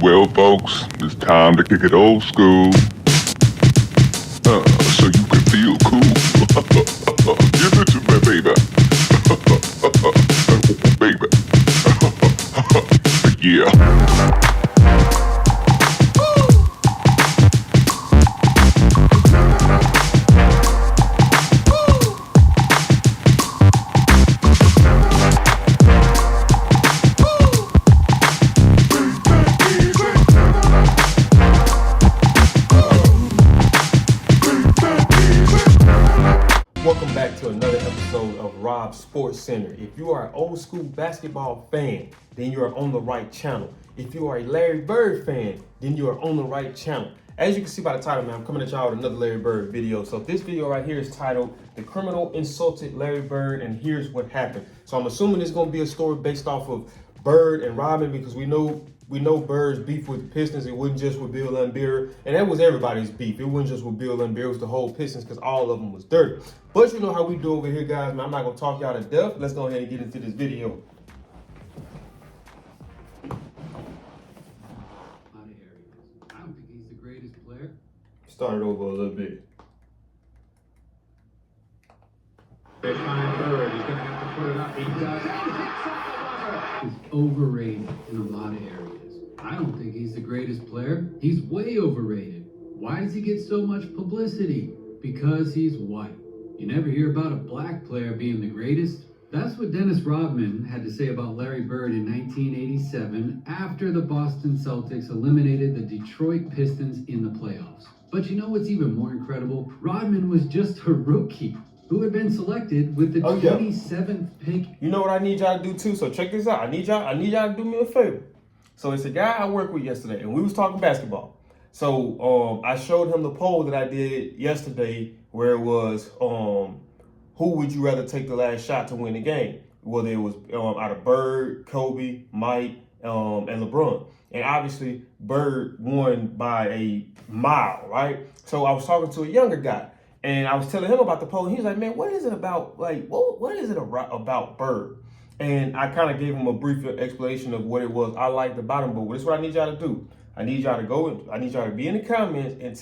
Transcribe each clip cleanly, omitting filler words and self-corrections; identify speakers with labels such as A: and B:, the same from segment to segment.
A: Well, folks, it's time to kick it old school. So you can feel cool. Give it to me, baby. Baby. Yeah.
B: Welcome back to another episode of Rob Sports Center. If you are an old school basketball fan, then you are on the right channel. If you are a Larry Bird fan, then you are on the right channel. As you can see by the title, man, I'm coming at y'all with another Larry Bird video. So this video right here is titled "The Criminal Insulted Larry Bird and Here's What Happened." So I'm assuming it's gonna be a story based off of Bird and Rodman, because we know Bird's beef with the Pistons. It wasn't just with Bill Laimbeer, and that was everybody's beef. It wasn't just with Bill Laimbeer, it was the whole Pistons, because all of them was dirty. But you know how we do over here, guys, man. I'm not gonna talk y'all to death. Let's go ahead and get into this video.
C: I don't think he's the greatest player.
B: Start it over a little bit.
C: They find Bird. He's going to have to put it up. He does. He's overrated in a lot of areas. I don't think he's the greatest player. He's way overrated. Why does he get so much publicity? Because he's white. You never hear about a black player being the greatest. That's what Dennis Rodman had to say about Larry Bird in 1987 after the Boston Celtics eliminated the Detroit Pistons in the playoffs. But you know what's even more incredible? Rodman was just a rookie who had been selected with the 27th pick.
B: You know what I need y'all to do too? So check this out. I need y'all to do me a favor. So it's a guy I worked with yesterday, and we was talking basketball. So I showed him the poll that I did yesterday, where it was who would you rather take the last shot to win the game? Whether it was out of Bird, Kobe, Mike, and LeBron. And obviously, Bird won by a mile, right? So I was talking to a younger guy, and I was telling him about the poll. And he was like, man, what is it about? Like, what is it about Bird? And I kind of gave him a brief explanation of what it was I liked about him. But this is what I need y'all to do. I need y'all to be in the comments and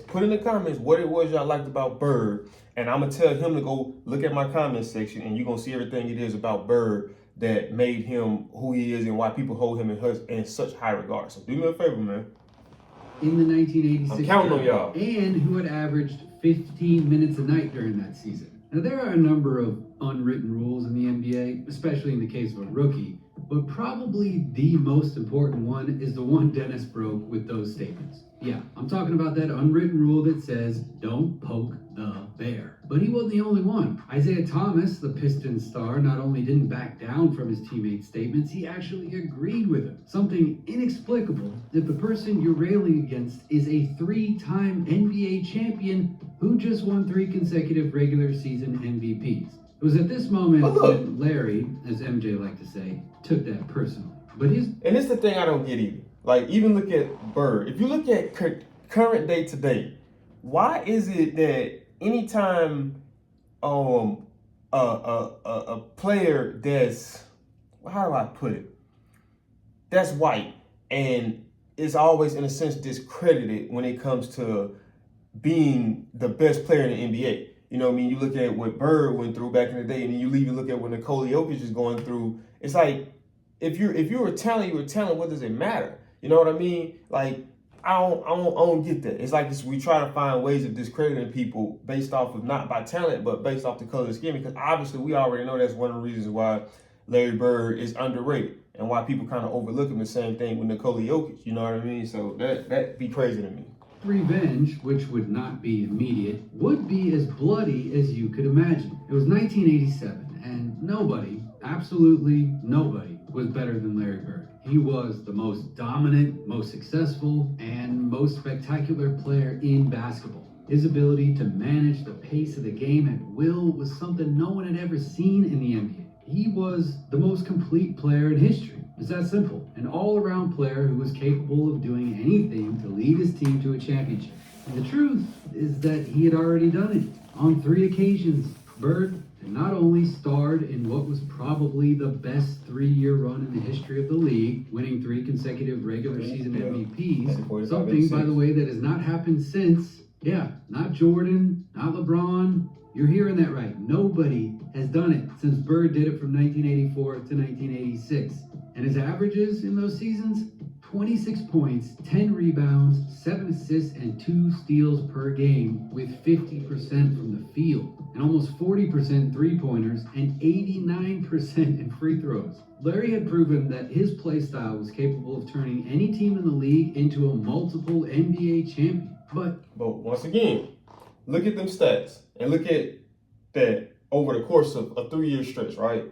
B: put in the comments what it was y'all liked about Bird. And I'm going to tell him to go look at my comment section, and you're going to see everything it is about Bird that made him who he is and why people hold him in such high regard. So do me a favor, man.
C: In the 1986
B: I'm counting on y'all.
C: And who had averaged 15 minutes a night during that season. Now, there are a number of unwritten rules in the NBA, especially in the case of a rookie, but probably the most important one is the one Dennis broke with those statements. Yeah, I'm talking about that unwritten rule that says, don't poke the bear. But he wasn't the only one. Isaiah Thomas, the Pistons star, not only didn't back down from his teammates' statements, he actually agreed with them. Something inexplicable if the person you're railing against is a three-time NBA champion who just won 3 consecutive regular season MVPs. It was at this moment that Larry, as MJ liked to say, took that personally. And
B: it's the thing I don't get either. Like, even look at Bird. If you look at current day today, why is it that anytime a player that's, how do I put it, that's white and is always in a sense discredited when it comes to being the best player in the NBA? You know what I mean? You look at what Bird went through back in the day, and then you even look at what Nikola Jokic is going through. It's like, if you were talent, you were talent. What does it matter? You know what I mean? Like, I don't get that. It's like this, we try to find ways of discrediting people based off of not by talent, but based off the color of skin. Because obviously, we already know that's one of the reasons why Larry Bird is underrated and why people kind of overlook him. The same thing with Nikola Jokic. You know what I mean? So that be crazy to me.
C: Revenge, which would not be immediate, would be as bloody as you could imagine. It was 1987, and nobody, absolutely nobody, was better than Larry Bird. He was the most dominant, most successful, and most spectacular player in basketball. His ability to manage the pace of the game at will was something no one had ever seen in the NBA. He was the most complete player in history. It's that simple. An all-around player who was capable of doing anything to lead his team to a championship. And the truth is that he had already done it. On 3 occasions, Bird and not only starred in what was probably the best 3-year run in the history of the league, winning 3 consecutive regular season MVPs, something, by the way, that has not happened since. Yeah, not Jordan, not LeBron. You're hearing that right. Nobody has done it since Bird did it from 1984 to 1986. And his averages in those seasons? 26 points, 10 rebounds, 7 assists, and 2 steals per game, with 50% from the field, and almost 40% three-pointers, and 89% in free throws. Larry had proven that his play style was capable of turning any team in the league into a multiple NBA champion. But
B: once again, look at them stats and look at that over the course of a 3-year stretch, right?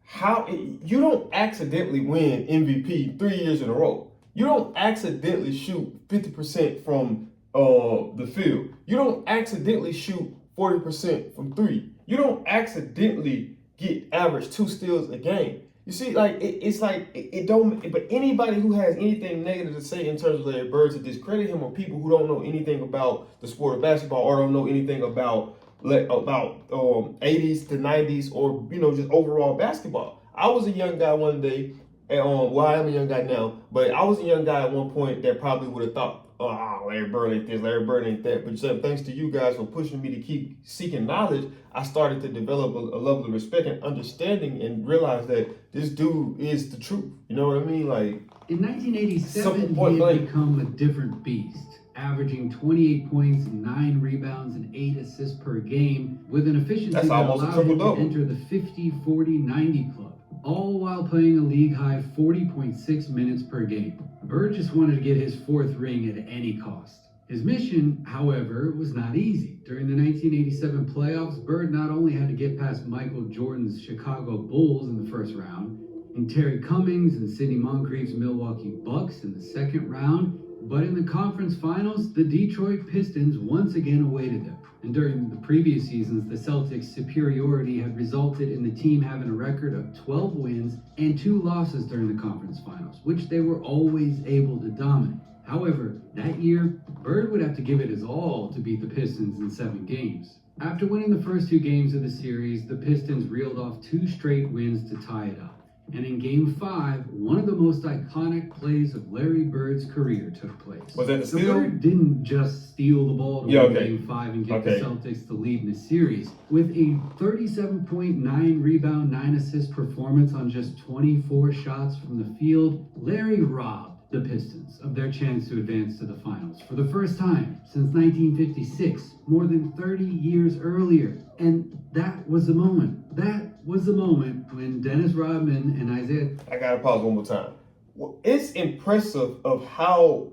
B: How you don't accidentally win MVP 3 years in a row. You don't accidentally shoot 50% from the field. You don't accidentally shoot 40% from 3. You don't accidentally get average 2 steals a game. You see, like it don't. But anybody who has anything negative to say in terms of Larry Bird, to discredit him, or people who don't know anything about the sport of basketball or don't know anything about 80s to 90s or just overall basketball. I was a young guy one day, and well, I am a young guy now, but I was a young guy at one point that probably would have thought, oh, Larry Bird ain't this, Larry Bird ain't that. But thanks to you guys for pushing me to keep seeking knowledge, I started to develop a level of respect and understanding and realize that this dude is the truth. You know what I mean? Like,
C: in 1987, he had become a different beast, averaging 28 points, 9 rebounds, and 8 assists per game, with an efficiency that allowed him to enter the 50-40-90 club, all while playing a league-high 40.6 minutes per game. Bird just wanted to get his 4th ring at any cost. His mission, however, was not easy. During the 1987 playoffs, Bird not only had to get past Michael Jordan's Chicago Bulls in the first round, and Terry Cummings and Sidney Moncrief's Milwaukee Bucks in the second round, but in the conference finals, the Detroit Pistons once again awaited them. And during the previous seasons, the Celtics' superiority had resulted in the team having a record of 12 wins and 2 losses during the conference finals, which they were always able to dominate. However, that year, Bird would have to give it his all to beat the Pistons in 7 games. After winning the first 2 games of the series, the Pistons reeled off 2 straight wins to tie it up. And in Game 5, one of the most iconic plays of Larry Bird's career took place.
B: Was that the steal?
C: Bird didn't just steal the ball to win Game 5 and get the Celtics to lead in the series. With a 37.9 rebound, 9 assist performance on just 24 shots from the field, Larry robbed the Pistons of their chance to advance to the finals for the first time since 1956, more than 30 years earlier. And that was the moment. That was the moment when Dennis Rodman and Isaiah...
B: I gotta pause one more time. Well, it's impressive of how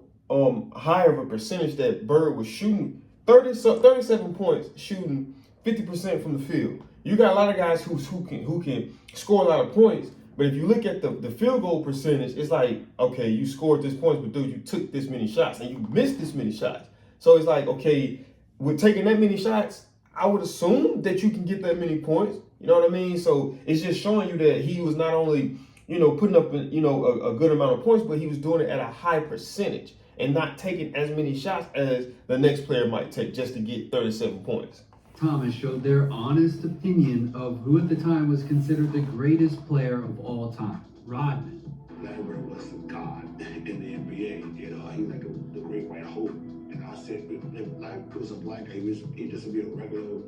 B: high of a percentage that Bird was shooting. 37 points, shooting 50% from the field. You got a lot of guys who can score a lot of points, but if you look at the field goal percentage, it's like, okay, you scored this points, but dude, you took this many shots and you missed this many shots. So it's like, okay, with taking that many shots, I would assume that you can get that many points. You know what I mean? So it's just showing you that he was not only, putting up, a good amount of points, but he was doing it at a high percentage and not taking as many shots as the next player might take just to get 37 points.
C: Thomas showed their honest opinion of who at the time was considered the greatest player of all time, Rodman.
D: Larry Bird was a god in the NBA. He was like the great white hope. And I said, if life was a black guy, he just would be a regular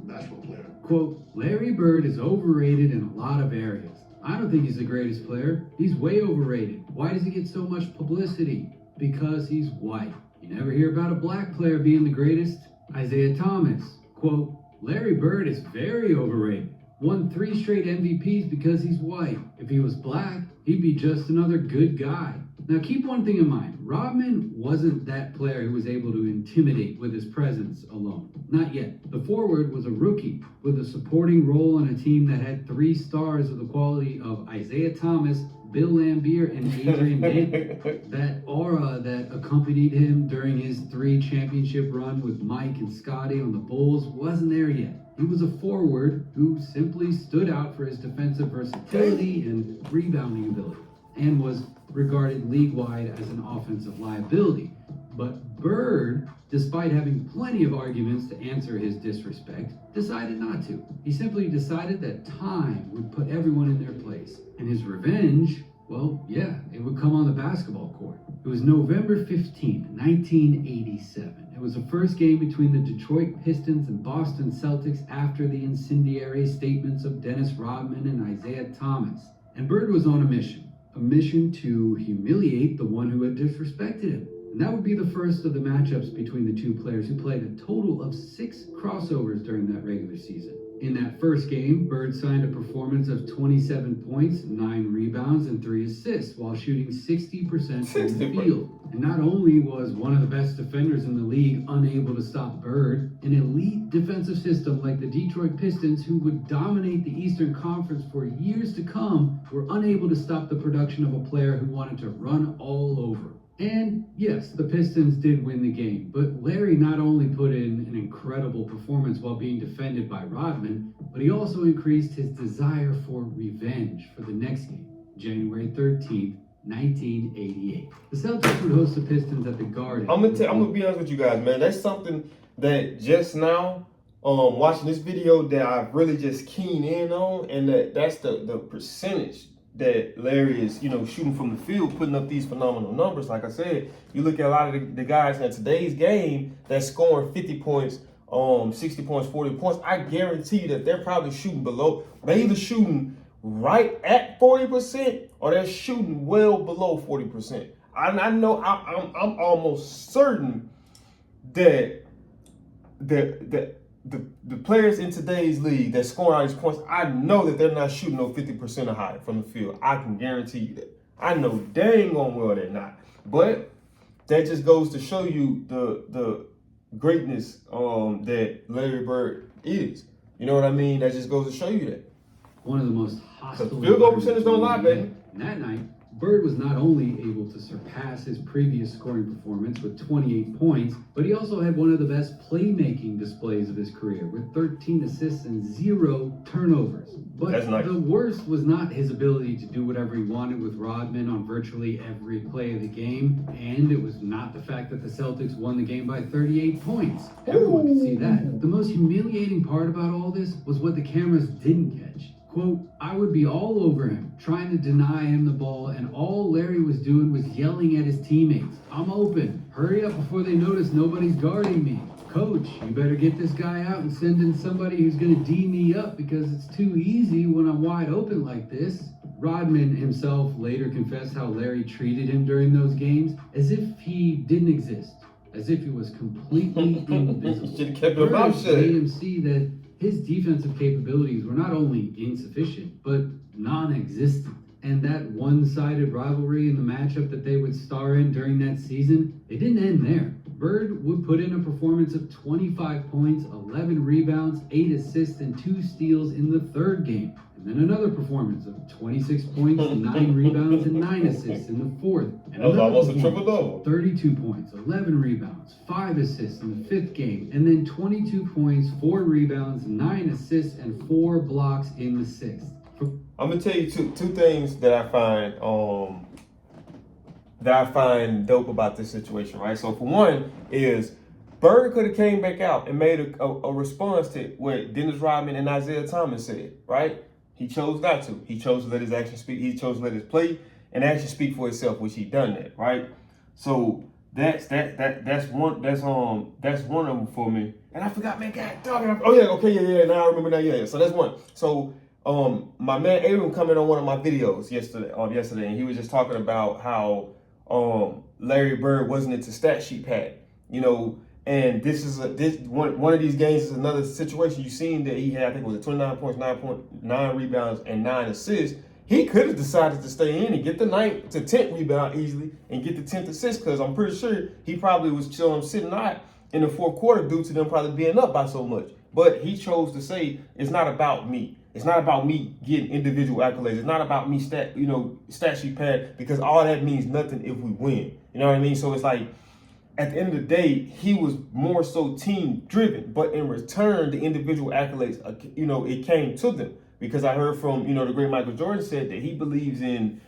D: basketball player.
C: Quote, Larry Bird is overrated in a lot of areas. I don't think he's the greatest player. He's way overrated. Why does he get so much publicity? Because he's white. You never hear about a black player being the greatest. Isaiah Thomas. Quote, Larry Bird is very overrated. Won 3 straight MVPs because he's white. If he was black, he'd be just another good guy. Now keep one thing in mind. Rodman wasn't that player who was able to intimidate with his presence alone. Not yet. The forward was a rookie with a supporting role on a team that had 3 stars of the quality of Isaiah Thomas, Bill Laimbeer, and Adrian Dantley. That aura that accompanied him during his 3 championship run with Mike and Scotty on the Bulls wasn't there yet. He was a forward who simply stood out for his defensive versatility and rebounding ability, and was regarded league-wide as an offensive liability. But Bird, despite having plenty of arguments to answer his disrespect, decided not to. He simply decided that time would put everyone in their place. And his revenge, well, yeah, it would come on the basketball court. It was November 15th, 1987. It was the first game between the Detroit Pistons and Boston Celtics after the incendiary statements of Dennis Rodman and Isaiah Thomas. And Bird was on a mission to humiliate the one who had disrespected him. And that would be the first of the matchups between the two players, who played a total of 6 crossovers during that regular season. In that first game, Bird signed a performance of 27 points, 9 rebounds, and 3 assists while shooting 60% from the field. And not only was one of the best defenders in the league unable to stop Bird, an elite defensive system like the Detroit Pistons, who would dominate the Eastern Conference for years to come, were unable to stop the production of a player who wanted to run all over. And yes, the Pistons did win the game, but Larry not only put in an incredible performance while being defended by Rodman, but he also increased his desire for revenge for the next game, January 13th, 1988. The Celtics would host the Pistons at the Garden.
B: I'm gonna be honest with you guys, man. That's something that just now, watching this video, that I've really just keyed in on, and that's the percentage that Larry is, shooting from the field, putting up these phenomenal numbers. Like I said, you look at a lot of the guys in today's game that's scoring 50 points, 60 points, 40 points. I guarantee you that they're probably shooting below. They're either shooting right at 40% or they're shooting well below 40%. I know I'm almost certain that the players in today's league that score all these points, I know that they're not shooting no 50% or higher from the field. I can guarantee you that. I know dang on well they're not. But that just goes to show you the greatness that Larry Bird is. You know what I mean? That just goes to show you that.
C: One of the most hostile
B: field goal percentage don't lie, baby.
C: And that night, Bird was not only able to surpass his previous scoring performance with 28 points, but he also had one of the best playmaking displays of his career with 13 assists and 0 turnovers. But
B: that's nice.
C: The worst was not his ability to do whatever he wanted with Rodman on virtually every play of the game, and it was not the fact that the Celtics won the game by 38 points. Everyone could see that. The most humiliating part about all this was what the cameras didn't catch. Quote, I would be all over him, trying to deny him the ball, and all Larry was doing was yelling at his teammates. I'm open. Hurry up before they notice nobody's guarding me. Coach, you better get this guy out and send in somebody who's going to D me up because it's too easy when I'm wide open like this. Rodman himself later confessed how Larry treated him during those games as if he didn't exist, as if he was completely invisible.
B: Should have kept him out.
C: Made him see that his defensive capabilities were not only insufficient, but non-existent. And that one-sided rivalry in the matchup that they would star in during that season, it didn't end there. Bird would put in a performance of 25 points, 11 rebounds, 8 assists, and 2 steals in the third game. And then another performance of 26 points, 9 rebounds, and 9 assists in the fourth. And
B: that was almost a triple-double.
C: 32 points, 11 rebounds, 5 assists in the fifth game. And then 22 points, 4 rebounds, 9 assists, and 4 blocks in the sixth.
B: I'm gonna tell you two things that I find dope about this situation, right? So for one is Bird could have came back out and made a response to what Dennis Rodman and Isaiah Thomas said, right? He chose not to. He chose to let his action speak. He chose to let his play and action speak for itself, which he done that, right? So that's one of them for me. And I forgot, man, God dog. Oh yeah, okay, yeah. Now I remember now, yeah. So that's one. So my man Abram commented on one of my videos yesterday, and he was just talking about how Larry Bird wasn't into stat sheet pad, and this one of these games is another situation. You seen that he had, I think it was 29 points, 9 rebounds, and 9 assists. He could have decided to stay in and get the 9th to 10th rebound easily and get the 10th assist, because I'm pretty sure he probably was sitting out in the fourth quarter due to them probably being up by so much. But he chose to say, it's not about me. It's not about me getting individual accolades. It's not about me stat sheet pad, because all that means nothing if we win. You know what I mean? So it's like, at the end of the day, he was more so team driven, but in return, the individual accolades, it came to them, because I heard from, the great Michael Jordan said that he believes in,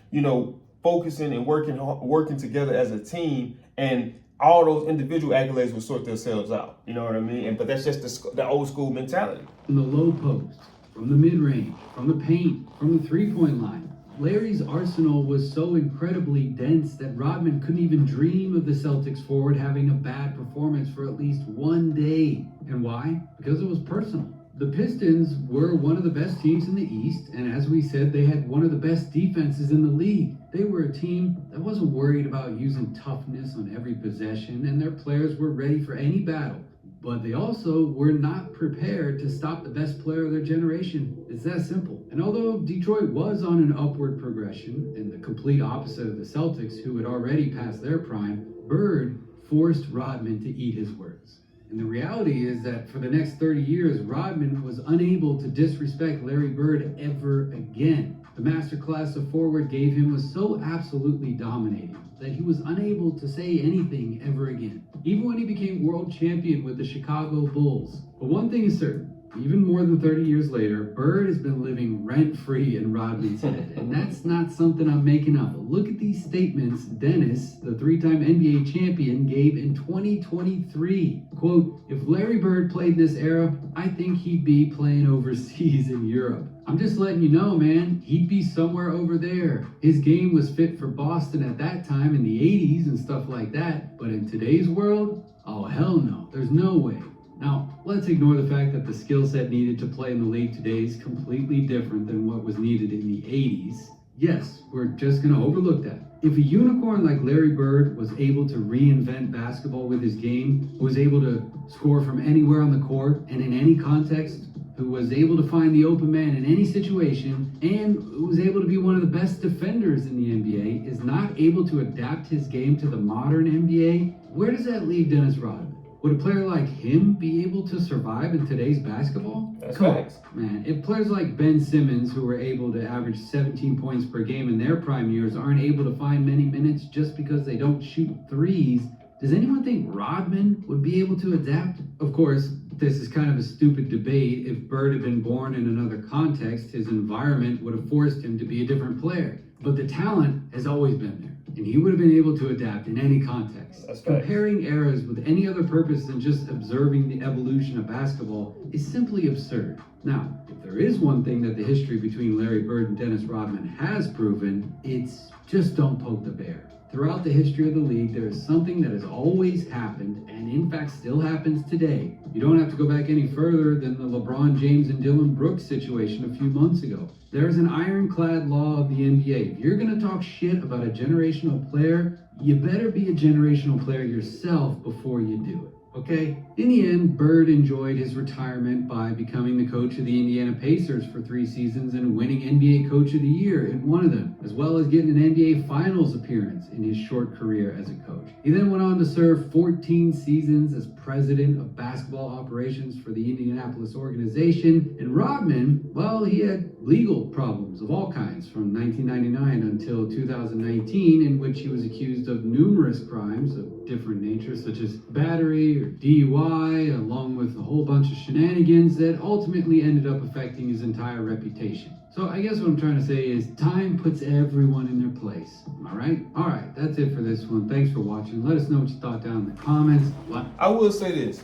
B: focusing and working together as a team, and all those individual accolades will sort themselves out. You know what I mean? But that's just the old school mentality.
C: From the low post, from the mid-range, from the paint, from the three-point line. Larry's arsenal was so incredibly dense that Rodman couldn't even dream of the Celtics forward having a bad performance for at least one day. And why? Because it was personal. The Pistons were one of the best teams in the East, and as we said, they had one of the best defenses in the league. They were a team that wasn't worried about using toughness on every possession, and their players were ready for any battle. But they also were not prepared to stop the best player of their generation. It's that simple. And although Detroit was on an upward progression, and the complete opposite of the Celtics, who had already passed their prime, Bird forced Rodman to eat his words. And the reality is that for the next 30 years, Rodman was unable to disrespect Larry Bird ever again. The masterclass a forward gave him was so absolutely dominating that he was unable to say anything ever again, even when he became world champion with the Chicago Bulls. But one thing is certain, even more than 30 years later, Bird has been living rent-free in Rodman's head, and that's not something I'm making up. Look at these statements Dennis, the three-time NBA champion, gave in 2023. Quote, "If Larry Bird played this era, I think he'd be playing overseas in Europe. I'm just letting you know, man, he'd be somewhere over there. His game was fit for Boston at that time in the 80s and stuff like that, but in today's world, oh hell no, there's no way." Now, let's ignore the fact that the skill set needed to play in the league today is completely different than what was needed in the 80s. Yes, we're just going to overlook that. If a unicorn like Larry Bird was able to reinvent basketball with his game, was able to score from anywhere on the court and in any context, who was able to find the open man in any situation, and who was able to be one of the best defenders in the NBA, is not able to adapt his game to the modern NBA, where does that leave Dennis Rodman? Would a player like him be able to survive in today's basketball?
B: That's
C: Come on,
B: facts.
C: man. If players like Ben Simmons, who were able to average 17 points per game in their prime years, aren't able to find many minutes just because they don't shoot threes, does anyone think Rodman would be able to adapt? Of course, this is kind of a stupid debate. If Bird had been born in another context, his environment would have forced him to be a different player. But the talent has always been there, and he would have been able to adapt in any context.
B: That's facts.
C: Comparing eras with any other purpose than just observing the evolution of basketball is simply absurd. Now, if there is one thing that the history between Larry Bird and Dennis Rodman has proven, it's just don't poke the bear. Throughout the history of the league, there is something that has always happened, and in fact still happens today. You don't have to go back any further than the LeBron James and Dylan Brooks situation a few months ago. There's an ironclad law of the NBA. If you're going to talk shit about a generational player, you better be a generational player yourself before you do it. Okay? In the end, Bird enjoyed his retirement by becoming the coach of the Indiana Pacers for 3 seasons and winning NBA Coach of the Year in one of them, as well as getting an NBA Finals appearance in his short career as a coach. He then went on to serve 14 seasons as president of basketball operations for the Indianapolis organization. And Rodman, well, he had legal problems of all kinds from 1999 until 2019, in which he was accused of numerous crimes of different natures, such as battery or DUI, along with a whole bunch of shenanigans that ultimately ended up affecting his entire reputation. So I guess what I'm trying to say is time puts everyone in their place. Am I right? All right, that's it for this one. Thanks for watching. Let us know what you thought down in the comments.
B: I will say this.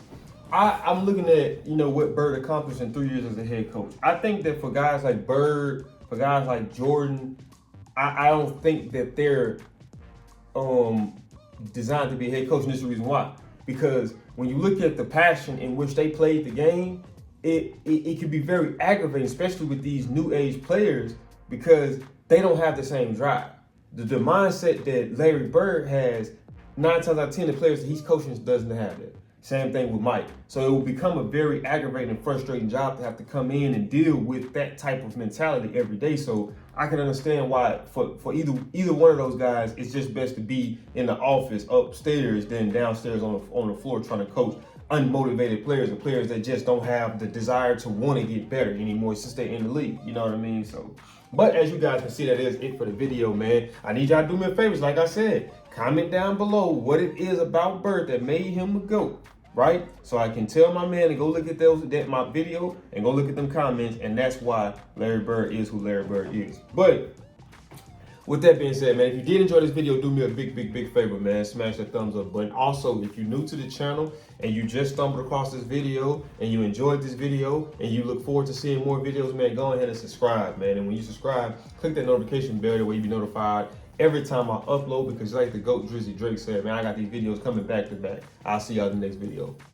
B: I'm looking at, what Bird accomplished in 3 years as a head coach. I think that for guys like Bird, for guys like Jordan, I don't think that they're designed to be a head coach, and this is the reason why. Because when you look at the passion in which they played the game, it can be very aggravating, especially with these new age players, because they don't have the same drive. The mindset that Larry Bird has, 9 times out of 10, the players that he's coaching doesn't have that. Same thing with Mike. So it will become a very aggravating and frustrating job to have to come in and deal with that type of mentality every day. So I can understand why for either one of those guys, it's just best to be in the office upstairs than downstairs on the floor trying to coach unmotivated players and players that just don't have the desire to want to get better anymore since they're in the league. You know what I mean? So, but as you guys can see, that is it for the video, man. I need y'all to do me a favor. Like I said, comment down below what it is about Bird that made him a GOAT. Right? So I can tell my man to go look at my video and go look at them comments, and that's why Larry Bird is who Larry Bird is. But With that being said, man, if you did enjoy this video, do me a big favor, man. Smash that thumbs up button. Also, if you're new to the channel and you just stumbled across this video and you enjoyed this video and you look forward to seeing more videos, man, go ahead and subscribe, man. And when you subscribe, click that notification bell, that way you be notified every time I upload, because like the GOAT Drizzy Drake said, man, I got these videos coming back to back. I'll see y'all in the next video.